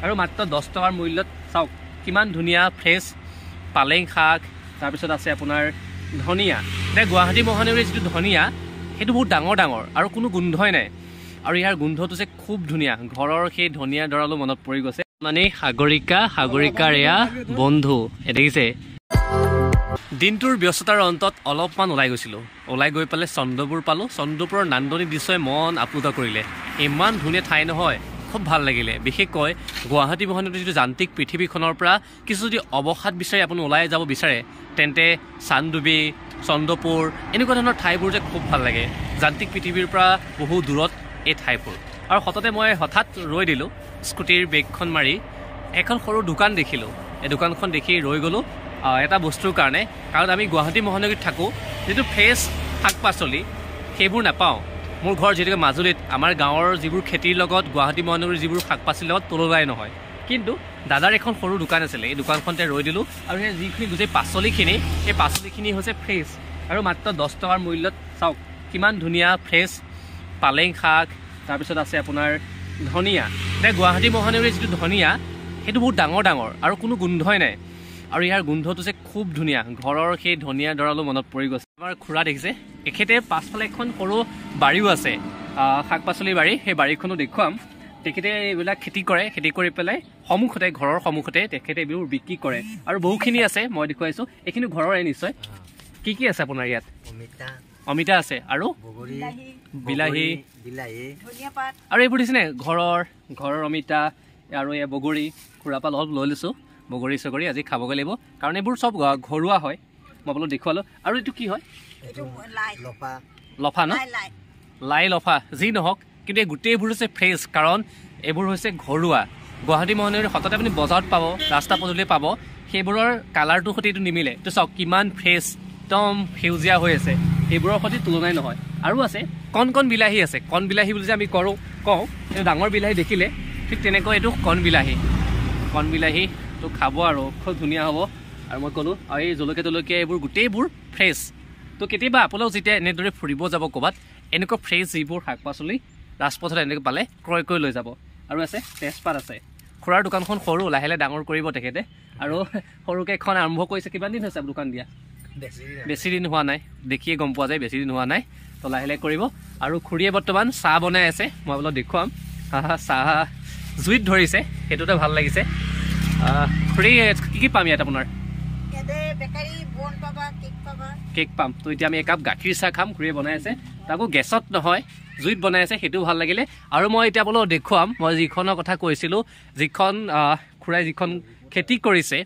আৰু মাত্ৰ 10 টকাৰ মূল্যত চাওক কিমান ধুনীয়া ফ্ৰেছ পালেং শাক তাৰপিছত আছে আপোনাৰ ধনিয়া এতিয়া গুৱাহাটী মহানগৰীৰ যিটো ধনিয়া সেইটো বহুত ডাঙৰ ডাঙৰ আৰু কোনো গোন্ধই নাই আৰু ইয়াৰ গোন্ধটো যে খুব ধুনীয়া ঘৰৰ সেই ধনিয়া দৰালো মনত পৰি গৈছে মানে সাগৰিকাৰ এয়া বন্ধু দেখিছে দিনটোৰ ব্যস্ততাৰ অন্তত অলপমান ওলাই গৈছিলোঁ ওলাই গৈ পেলাই চন্দ্ৰপুৰ পালোঁ চন্দ্ৰপুৰৰ নান্দনিক দৃশ্যই মন আপ্লুত কৰিলে ইমান ধুনীয়া ঠাই নহয় খুব ভাল লাগিলে বিশেষকৈ গুৱাহাটী মহানগৰীৰ যিটো যান্ত্ৰিক পৃথিৱীখনৰ পৰা কিছু যদি অৱসাদ বিচাৰি আপুনি ওলাই যাব বিচাৰে তেন্তে চান্দুবি চন্দ্ৰপুৰ এনেকুৱা ধৰণৰ ঠাইবোৰ যে খুব ভাল লাগে যান্ত্ৰিক পৃথিৱীৰ পৰা বহু দূৰত এই ঠাইবোৰ আৰু হঠাতে মই হঠাৎ ৰৈ দিলোঁ স্কুটিৰ ব্ৰেকখন মাৰি এখন সৰু দোকান দেখিলোঁ এই দোকানখন দেখি ৰৈ গ'লোঁ এটা বস্তুৰ কাৰণে কাৰণ আমি গুৱাহাটী মহানগৰীত থাকোঁ যিটো ফ্ৰেছ শাক পাচলি সেইবোৰ নাপাওঁ মোৰ ঘৰ যিহেতুকে মাজুলীত আমাৰ গাঁৱৰ যিবোৰ খেতিৰ লগত গুৱাহাটী মহানগৰীৰ যিবোৰ শাক পাচলিৰ লগত তুলনাই নহয় কিন্তু দাদাৰ এখন সৰু দোকান আছিলে এই দোকানখনতে ৰৈ দিলোঁ আৰু সেই যিখিনি গোটেই পাচলিখিনি সেই পাচলিখিনি হৈছে ফ্ৰেছ আৰু মাত্ৰ 10 টকাৰ মূল্যত চাওক কিমান ধুনীয়া ফ্ৰেছ পালেং শাক তাৰপিছত আছে আপোনাৰ ধনিয়া এতিয়া গুৱাহাটী মহানগৰীৰ যিটো ধনিয়া সেইটো বহুত ডাঙৰ ডাঙৰ আৰু কোনো গোন্ধই নাই আৰু ইয়াৰ গোন্ধটো যে খুব ধুনীয়া ঘৰৰ সেই ধনিয়া দৰালো মনত পৰি গৈছে আমাৰ খুৰা দেখিছে এখেতে পাছফালে এখন সৰু বাৰীও আছে শাক পাচলিৰ বাৰী সেই বাৰীখনো দেখুৱাম তেখেতে এইবিলাক খেতি কৰে খেতি কৰি পেলাই সন্মুখতে ঘৰৰ সন্মুখতে তেখেতে এইবোৰ বিক্ৰী কৰে আৰু বহুখিনি আছে মই দেখুৱাইছোঁ এইখিনি ঘৰৰে নিশ্চয় কি আছে আপোনাৰ ইয়াত অমিতা আছে আৰু বিলাহী আৰু এইবোৰ দিছেনে ঘৰৰ অমিতা আৰু এই বগৰী খুৰাৰ পৰা অলপ লৈ লৈছোঁ বগৰী চগৰী আজি খাবগৈ লাগিব কাৰণ এইবোৰ চব ঘৰুৱা হয় মই বোলো দেখুৱালোঁ আৰু এইটো কি হয় লফা ন লাই লফা যি নহওক কিন্তু এই গোটেইবোৰ হৈছে ফ্ৰেছ কাৰণ এইবোৰ হৈছে ঘৰুৱা গুৱাহাটী মহানগৰীৰ সততে আপুনি বজাৰত পাব ৰাস্তা পদূলিয়ে পাব সেইবোৰৰ কালাৰটোৰ সৈতে এইটো নিমিলে এইটো চাওক কিমান ফ্ৰেছ একদম সেউজীয়া হৈ আছে সেইবোৰৰ সৈতে তুলনাই নহয় আৰু আছে কণ বিলাহী আছে কণ বিলাহী বুলি যে আমি কওঁ এইটো ডাঙৰ বিলাহী দেখিলে ঠিক তেনেকৈ এইটো কণ বিলাহীটো খাব আৰু খুব ধুনীয়া হ'ব আৰু মই ক'লোঁ আৰু এই জলকীয়া এইবোৰ গোটেইবোৰ ফ্ৰেছ তো কেতিয়াবা আপোনালোক যেতিয়া এনেদৰে ফুৰিব যাব ক'ৰবাত এনেকুৱা ফ্ৰেছ যিবোৰ শাক পাচলি ৰাজপথত এনেকৈ পালে ক্ৰয় কৰি লৈ যাব আৰু আছে তেজপাত আছে খুৰাৰ দোকানখন সৰু লাহে লাহে ডাঙৰ কৰিব তেখেতে আৰু সৰুকৈ এখন আৰম্ভ কৰিছে কিমান দিন হৈছে দোকান দিয়া বেছি দিন হোৱা নাই দেখিয়ে গম পোৱা যায় বেছি দিন হোৱা নাই তো লাহে লাহে কৰিব আৰু খুৰীয়ে বৰ্তমান চাহ বনাই আছে মই বোলো দেখুৱাম চাহ জুইত ধৰিছে সেইটোতে ভাল লাগিছে খুৰী কি পাম ইয়াত আপোনাৰ কেক পাম তো এতিয়া আমি একাপ গাখীৰ চাহ খাম খুৰীয়ে বনাই আছে তাকো গেছত নহয় জুইত বনাই আছে সেইটোও ভাল লাগিলে আৰু মই এতিয়া বোলো দেখুৱাম মই যিখনৰ কথা কৈছিলোঁ যিখন খুৰাই যিখন খেতি কৰিছে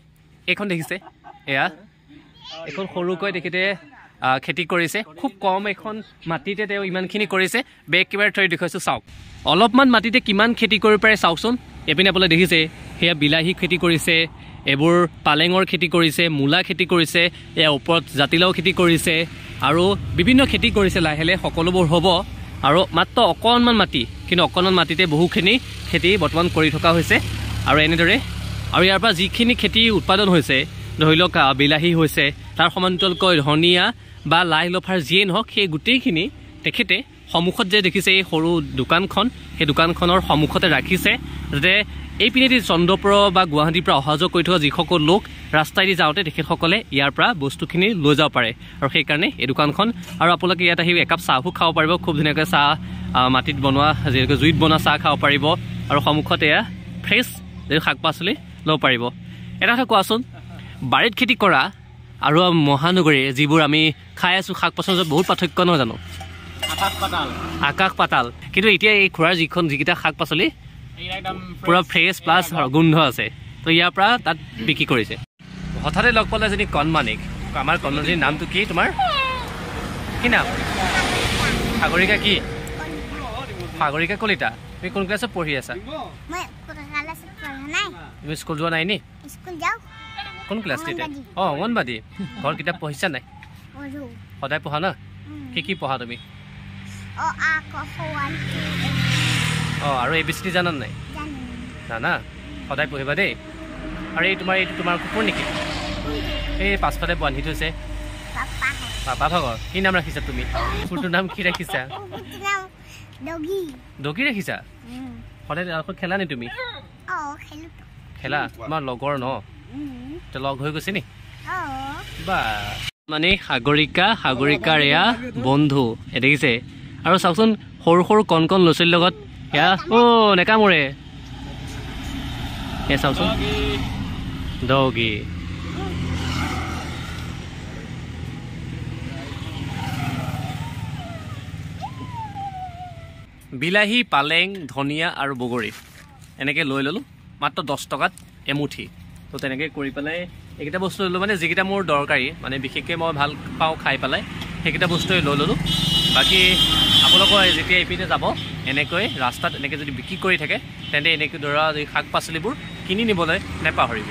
এইখন দেখিছে এয়া এখন সৰুকৈ তেখেতে খেতি কৰিছে খুব কম এখন মাটিতে তেওঁ ইমানখিনি কৰিছে বেগ কিবাৰ থৈ দেখুৱাইছোঁ চাওক অলপমান মাটিতে কিমান খেতি কৰিব পাৰে চাওকচোন এইপিনে আপোনালোকে দেখিছে সেয়া বিলাহী খেতি কৰিছে এইবোৰ পালেঙৰ খেতি কৰিছে মূলা খেতি কৰিছে ইয়াৰ ওপৰত জাতিলাও খেতি কৰিছে আৰু বিভিন্ন খেতি কৰিছে লাহে লাহে সকলোবোৰ হ'ব আৰু মাত্ৰ অকণমান মাটি কিন্তু অকণমান মাটিতে বহুখিনি খেতি বৰ্তমান কৰি থকা হৈছে আৰু এনেদৰে আৰু ইয়াৰ পৰা যিখিনি খেতি উৎপাদন হৈছে ধৰি লওক বিলাহী হৈছে তাৰ সমান্তৰালকৈ ধনিয়া বা লাই লফাৰ যিয়ে নহওক সেই গোটেইখিনি তেখেতে সন্মুখত যে দেখিছে এই সৰু দোকানখন সেই দোকানখনৰ সন্মুখতে ৰাখিছে যাতে এইপিনেদি চন্দ্ৰপুৰ বা গুৱাহাটীৰ পৰা অহা যোৱা কৰি থকা যিসকল লোক ৰাস্তাইদি যাওঁতে তেখেতসকলে ইয়াৰ পৰা বস্তুখিনি লৈ যাব পাৰে আৰু সেইকাৰণে এই দোকানখন আৰু আপোনালোকে ইয়াত আহি একাপ চাহো খাব পাৰিব খুব ধুনীয়াকৈ চাহ মাটিত বনোৱা যেনেকৈ জুইত বনোৱা চাহ খাব পাৰিব আৰু সন্মুখতে এয়া ফ্ৰেছ শাক পাচলি ল'ব পাৰিব এটা কথা কোৱাচোন বাৰীত খেতি কৰা আৰু মহানগৰীৰ যিবোৰ আমি খাই আছোঁ শাক পাচলিৰ বহুত পাৰ্থক্য নহয় জানো আকাশ পাতাল কিন্তু এতিয়া এই খুৰাৰ যিকেইটা শাক পাচলি পুৰা ফ্ৰেছ প্লাছ গোন্ধ আছে তো ইয়াৰ পৰা তাত বিক্ৰী কৰিছে হঠাতে লগ পালে এজনী কণমানিক আমাৰ কণমানিৰ নামটো কি তোমাৰ কি নাম সাগৰিকা কলিতা তুমি কোন ক্লাছত পঢ়ি আছা তুমি স্কুল যোৱা নাই নি কোন ক্লাছ তেতিয়া অংগনবাদী ঘৰ কিতাপ পঢ়িছা নাই সদায় পঢ়া ন কি পঢ়া তুমি আৰু ABCD জানা নাই জানা সদায় পঢ়িবা দেই আৰু এইটো তোমাৰ কুকুৰ নেকি এই পাছফালে বান্ধি থৈছে পাপা ভাগৰ কি নাম ৰাখিছা তুমি কুকুৰটোৰ নাম কি ৰাখিছা ডগি ৰাখিছা সদায় খেলা নি তুমি খেলা তোমাৰ লগৰ ন এতিয়া লগ হৈ গৈছে নি বা মানে সাগৰিকাৰ এয়া বন্ধু দেখিছে আৰু চাওকচোন সৰু সৰু কণ কণ ল'ৰা ছোৱালীৰ লগত এয়া নেকামোৰে এয়া চাওকচোন ডগি বিলাহী পালেং ধনিয়া আৰু বগৰী এনেকৈ লৈ ল'লোঁ মাত্ৰ 10 টকাত এমুঠি তো তেনেকৈ কৰি পেলাই এইকেইটা বস্তু ল'লোঁ মানে যিকেইটা মোৰ দৰকাৰী মানে বিশেষকৈ মই ভাল পাওঁ খাই পেলাই সেইকেইটা বস্তুৱে লৈ ল'লোঁ বাকী আপোনালোকৰ যেতিয়া এইপিনে যাব এনেকৈ ৰাস্তাত এনেকৈ যদি বিক্ৰী কৰি থাকে তেন্তে এনেকৈ ধৰা শাক পাচলিবোৰ কিনি নিবলৈ নেপাহৰিব